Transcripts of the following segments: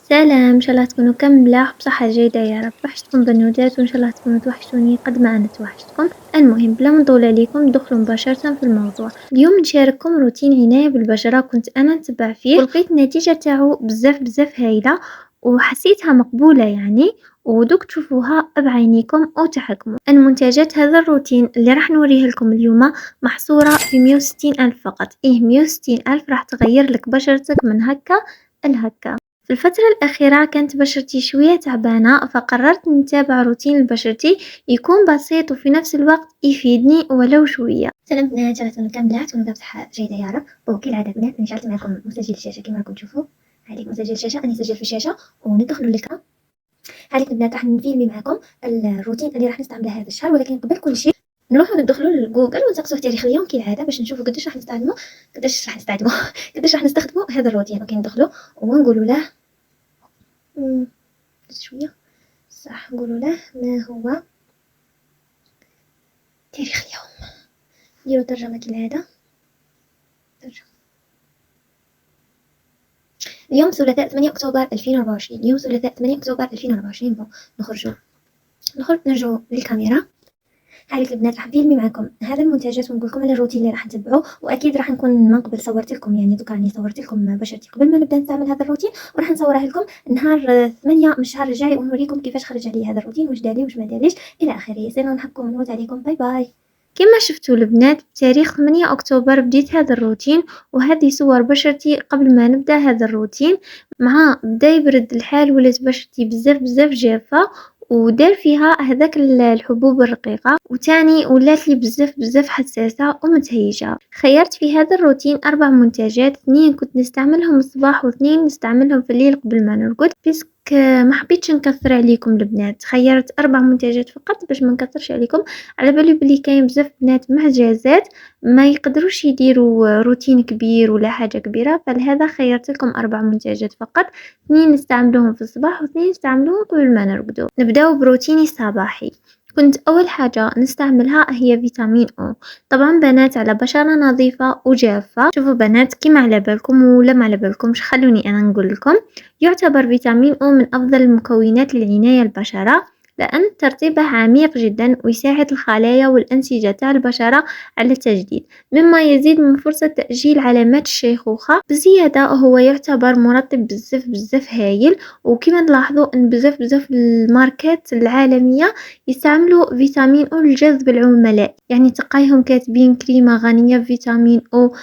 سلام، إن شاء الله تكونوا كاملة بصحة جيدة يا رب. وحشتكم بنوتات وإن شاء الله تكونوا توحشوني قد ما أنا توحشتكم. المهم بلا ما نطول عليكم ندخلوا مباشرة في الموضوع. اليوم نشارككم روتين عناية بالبشرة كنت أنا نتبع فيه ولقيت النتيجة تاعو بزاف هايلة وحسيتها مقبولة يعني، ودوك تشوفوها بعينيكم وتحكموا. المنتجات هذا الروتين اللي راح نوريه لكم اليوم محصورة في 160 ألف فقط. 160 ألف راح تغير لك بشرتك من هكا لهكا. في الفترة الأخيرة كانت بشرتي شوية تعبانة، فقررت نتابع روتين لبشرتي يكون بسيط وفي نفس الوقت يفيدني ولو شوية. سلام بنات، ان شاء الله تكونوا كاملات ونبدا بصحه جيده يا رب. وكالعاده بنات انا شعلت معكم مسجل الشاشه كما راكم تشوفوا. هذيك مسجل الشاشه اني سجل في الشاشه وندخلوا لك. هذيك البنات راح نفيلمي معكم الروتين اللي راح نستعمله هذا الشهر، ولكن قبل كل شيء نروحوا ندخلوا لجوجل ونسقسوا تاريخ اليوم كالعاده باش نشوفوا قداش راح نستعملوا قداش راح نستخدموا هذا الروتين. اوكي ندخلوا ونقولوا له شويه صح، نقولوا له ما هو تاريخ اليوم. نديروا ترجمه كالعاده. اليوم ثلاثاء 8 أكتوبر 2024. اليوم ثلاثاء 8 أكتوبر 2024. نخرج نرجعوا للكاميرا. هذيك البنات راح نفيلمي معكم هذا المنتجات ونقول لكم على الروتين اللي راح نتبعوه، واكيد راح نكون من قبل صورت لكم، يعني دوكا راني صورت لكم بشرتي قبل ما نبدا نستعمل هذا الروتين، وراح نصورها لكم نهار 8 من الشهر الجاي ونوريكم كيفاش خرج علي هذا الروتين، واش دالي واش ما داليش الى اخره. سينا نحبكم ونعود عليكم. باي باي. كما شفتوا البنات بتاريخ 8 أكتوبر بديت هذا الروتين، وهذه صور بشرتي قبل ما نبدأ هذا الروتين. مع بدا يبرد الحال ولات بشرتي بزاف جافة ودار فيها هذاك الحبوب الرقيقة، وتاني ولات لي بزاف حساسة ومتهيجة. خيرت في هذا الروتين 4 منتجات، 2 كنت نستعملهم الصباح و2 نستعملهم في الليل قبل ما نرقد. بيسك ما حبيتش نكثر عليكم البنات، خيرت 4 منتجات فقط باش ما نكثرش عليكم، على بالي بلي كاين بزاف بنات مهجازات ما يقدروش يديروا روتين كبير ولا حاجة كبيرة، فلهذا خيرت لكم 4 منتجات فقط، 2 نستعملوهم في الصباح و2 نستعملوهم قبل ما نرقدوا. نبداو بروتيني الصباحي. كنت أول حاجة نستعملها هي فيتامين أو. طبعا بنات على بشرة نظيفة وجافة، شوفوا بنات كيما على بالكم ولا ما على بالكمش خلوني أنا نقول لكم، يعتبر فيتامين أو من أفضل المكونات للعناية البشرة، لأن ترطيبه عميق جدا ويساعد الخلايا والأنسجة تاع البشرة على التجديد، مما يزيد من فرصة تأجيل علامات الشيخوخة. بزيادة هو يعتبر مرطب بزاف هايل، وكما نلاحظوا ان بزاف الماركات العالمية يستعملوا فيتامين او لجذب العملاء، يعني تلقايهم كاتبين كريمة غنية بفيتامين او،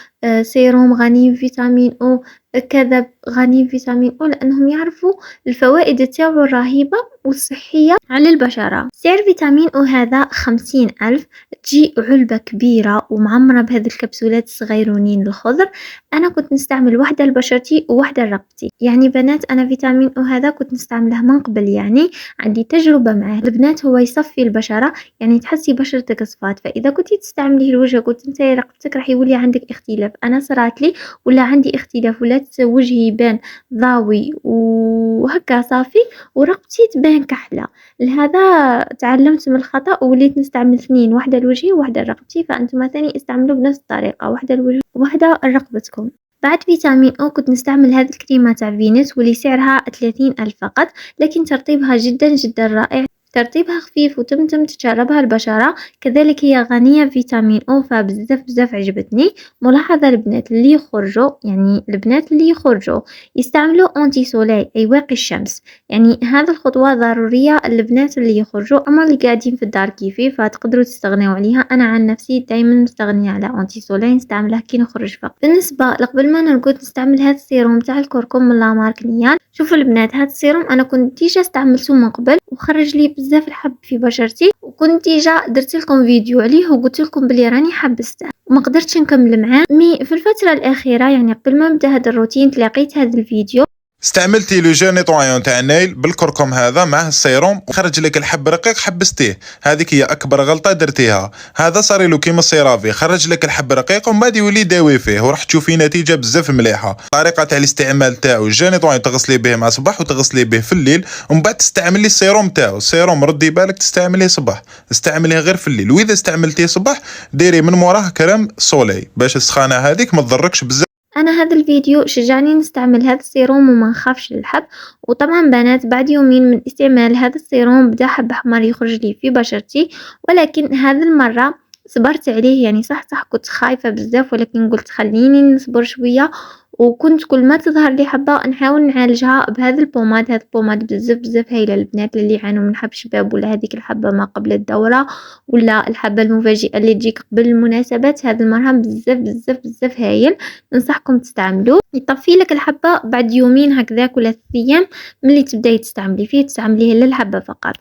سيروم غني بفيتامين او، كذا غني بفيتامين او، لأنهم يعرفوا الفوائد تاعو الرهيبة والصحية على البشرة. سعر فيتامين او هذا 50 ألف، تجي علبة كبيرة ومعمرة بهذه الكبسولات الصغيرونين الخضر. أنا كنت نستعمل واحدة لبشرتي وواحدة لرقبتي، يعني بنات أنا فيتامين او هذا كنت نستعمله من قبل، يعني عندي تجربة معه. البنات هو يصفي البشرة، يعني تحسي بشرتك صفات، فإذا كنتي تستعمليه لوجهك وتنسي رقبتك راح يولي عندك اختلاف. أنا صراتلي ولا عندي اختلاف، ولات وجهي يبان ضاوي وهكا صافي، ورقبتي تبان كحلة. لهذا تعلمت من الخطأ ووليت نستعمل 2، واحدة لوجهي وواحدة لرقبتي، فأنتم ثاني استعملوا بنفس الطريقة، واحدة لوجه وواحدة لرقبتكم. بعد فيتامين او كنت نستعمل هذه الكريمة تاع فينوس واللي سعرها 30 ألف فقط، لكن ترطيبها جدا رائع، ترطيبها خفيف وتمتم تتشربها البشرة، كذلك هي غنية بفيتامين او، فبزاف عجبتني. ملاحظة البنات اللي يخرجوا يستعملوا انتي سولاي اي واقي الشمس، يعني هذه الخطوة ضرورية للبنات اللي يخرجوا. اما اللي قاعدين في الدار كيفي فتقدروا تستغنوا عليها. انا عن نفسي دايما مستغنية على انتي سولاي، نستعملها كي نخرج فقط. بالنسبة لقبل ما نرقد نستعمل هذا السيروم تاع الكركم من لا مارك نيال. شوفوا البنات هذا السيروم انا كنت ديجا استعملته من قبل وخرج لي بزاف الحب في بشرتي، وكنت ديجا درت لكم فيديو عليه وقلت لكم بلي راني حبسته وما قدرتش نكمل معاه. في الفترة الأخيرة يعني قبل ما نبدا هذا الروتين تلاقيت هذا الفيديو، استعملتي لو جيل نيطوايون تاع النيل بالكركم هذا معه السيروم وخرج لك الحب رقيق حبستيه. هذيك هي اكبر غلطه درتيها. هذا صار له كيما السيرافي، خرج لك الحب رقيق ومن بعد يولي داوي فيه وراح تشوفي نتيجه بزاف مليحه. الطريقه تاع الاستعمال تاعو جيل نيطوايون تغسلي به مع صباح وتغسلي به في الليل، ومن بعد تستعملي السيروم تاعو. السيروم ردي بالك تستعمليه صباح، استعمليه غير في الليل، واذا استعملتيه صباح ديري من موراه كريم سولي باش السخانه هذيك ما تضركش بزاف. أنا هذا الفيديو شجعني نستعمل هذا السيروم وما نخافش للحب. وطبعا بنات بعد يومين من استعمال هذا السيروم بدا حب أحمر يخرج لي في بشرتي، ولكن هذه المرة صبرت عليه. يعني صح كنت خايفة بزاف، ولكن قلت خليني نصبر شوية. وكنت كل ما تظهر لي حبة نحاول نعالجها بهذا البوماد. هذا البوماد بزاف هايلة البنات اللي يعانوا من حب شباب، ولا هذيك الحبة ما قبل الدورة، ولا الحبة المفاجئة اللي تجيك قبل المناسبات. هذا المرهم بزاف هايل، ننصحكم تستعملوه. يطفي لك الحبة بعد يومين هكذاك ولا 3 أيام ملي تبداي تستعمليه فيه، تستعمليه للحبة فقط.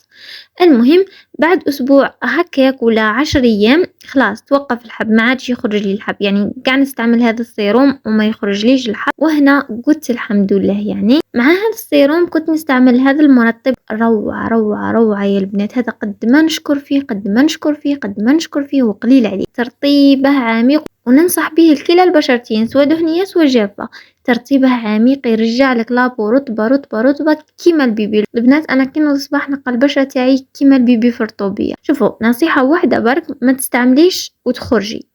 المهم بعد أسبوع هكاك ولا 10 أيام خلاص توقف الحب، ما عادش يخرج لي الحب. يعني قاعد نستعمل هذا السيروم وما يخرج ليش الحب، وهنا قلت الحمد لله. يعني مع هذا السيروم كنت نستعمل هذا المرطب روعة يا البنات. هذا قد ما نشكر فيه وقليل عليه. ترطيبه عميق وننصح به لكلا البشرتين، سواء دهنية سواء جافة. ترطيبه عميق يرجع لك لابو رطبة كيما البيبي. البنات انا كي نوض الصباح نلقى البشرة تاعي كيما البيبي في رطوبية. شوفوا نصيحة واحدة برك، ما تستعمليش وتخرجي،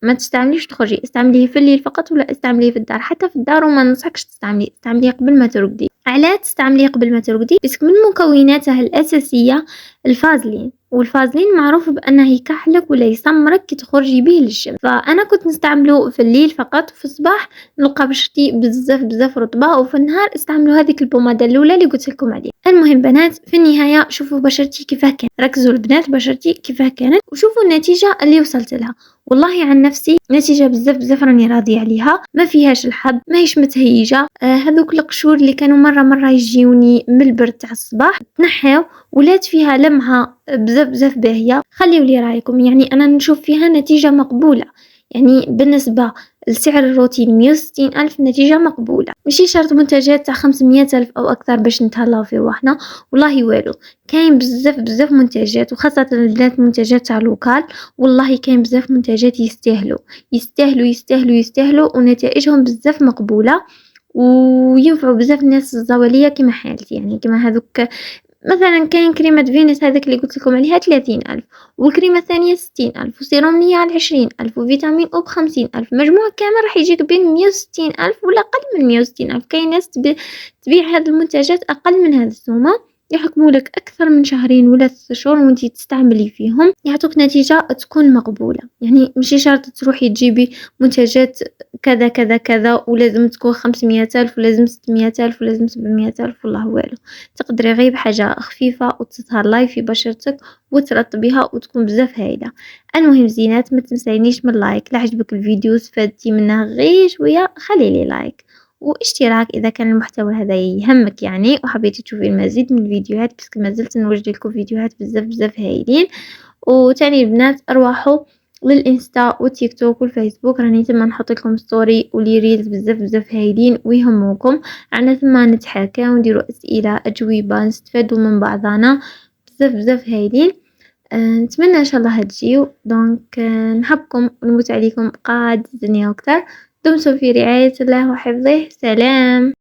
استعمليه في الليل فقط، ولا استعمليه في الدار. حتى في الدار وما ننصحكش استعمليه قبل ما ترقدي. علاش تستعمليه قبل ما ترقدي؟ بس من مكوناتها الأساسية الفازلين، والفازلين معروف بأنه يكحلك ولا يسمرك كي تخرجي به للشمس. فأنا كنت نستعمله في الليل فقط، وفي الصباح نلقى بشرتي بزاف رطبة، وفي النهار استعملوا هذيك البومادة الأولى اللي قلت لكم عليها. المهم بنات في النهاية شوفوا بشرتي كيفاه كانت، ركزوا البنات بشرتي كيفاه كانت وشوفوا النتيجة اللي وصلت لها. والله عن نفسي نتيجة بزاف راني راضية عليها. ما فيهاش الحب، ما هيش متهيجة. هذوك القشور اللي كانوا مرة يجيوني من البرد تاع الصباح تنحاو، ولات فيها لمعة بزاف باهية. خليوا لي رايكم، يعني أنا نشوف فيها نتيجة مقبولة. يعني بالنسبة لسعر الروتين 160 ألف نتيجة مقبولة. ماشي شرط منتجات تاع 500 ألف أو أكثر باش نتهلاو في روحنا، والله والو. كاين بزاف منتجات، وخاصة البنات منتجات تاع لوكال. والله كاين بزاف منتجات يستاهلوا ونتائجهم بزاف مقبولة، وينفعوا بزاف الناس الزوالية كما حالتي. يعني كما هذوك مثلا كاين كريمة فينيس هذاك اللي قلت لكم عليها 30 ألف، والكريمة الثانية 60 ألف، وسيروم نيا على 20 ألف، وفيتامين أو ب50 ألف. مجموع كامل راح يجيك بين 160 ألف ولا أقل من 160 ألف. كاين ناس تبيع هذه المنتجات أقل من هذا السومة، يحكموا لك أكثر من 2 ولا 3 شهور وانتي تستعملي فيهم، يعطوك نتيجة تكون مقبولة. يعني ماشي شرط تروحي تجيبي منتجات كذا ولازم تكون 500 ألف ولازم 600 ألف ولازم 700 ألف، والله والو. تقدري غير بحاجة خفيفة وتظهر لاي في بشرتك وترطبيها وتكون بزاف هايلة. المهم زينات، ما تنسينيش من لايك. لا عجبك الفيديو استفدتي منه غير شوية خليلي لايك واشتراك إذا كان المحتوى هذا يهمك يعني، وحبيتي تشوفي المزيد من الفيديوهات، بس ما زلت نوجد لكم فيديوهات بزاف هايلين. وتاني البنات أرواحوا للإنستا والتيك توك والفيسبوك، راني تما نحط لكم ستوري ولي ريلز بزاف هايلين ويهموكم. عنا ثم نتحاكى ونديروا أسئلة أجوبة، نستفادوا من بعضنا بزاف هايلين. نتمنى إن شاء الله هتجيو. دونك نحبكم ونموت عليكم قاد الدنيا أكثر. دمتم في رعاية الله وحفظه. سلام.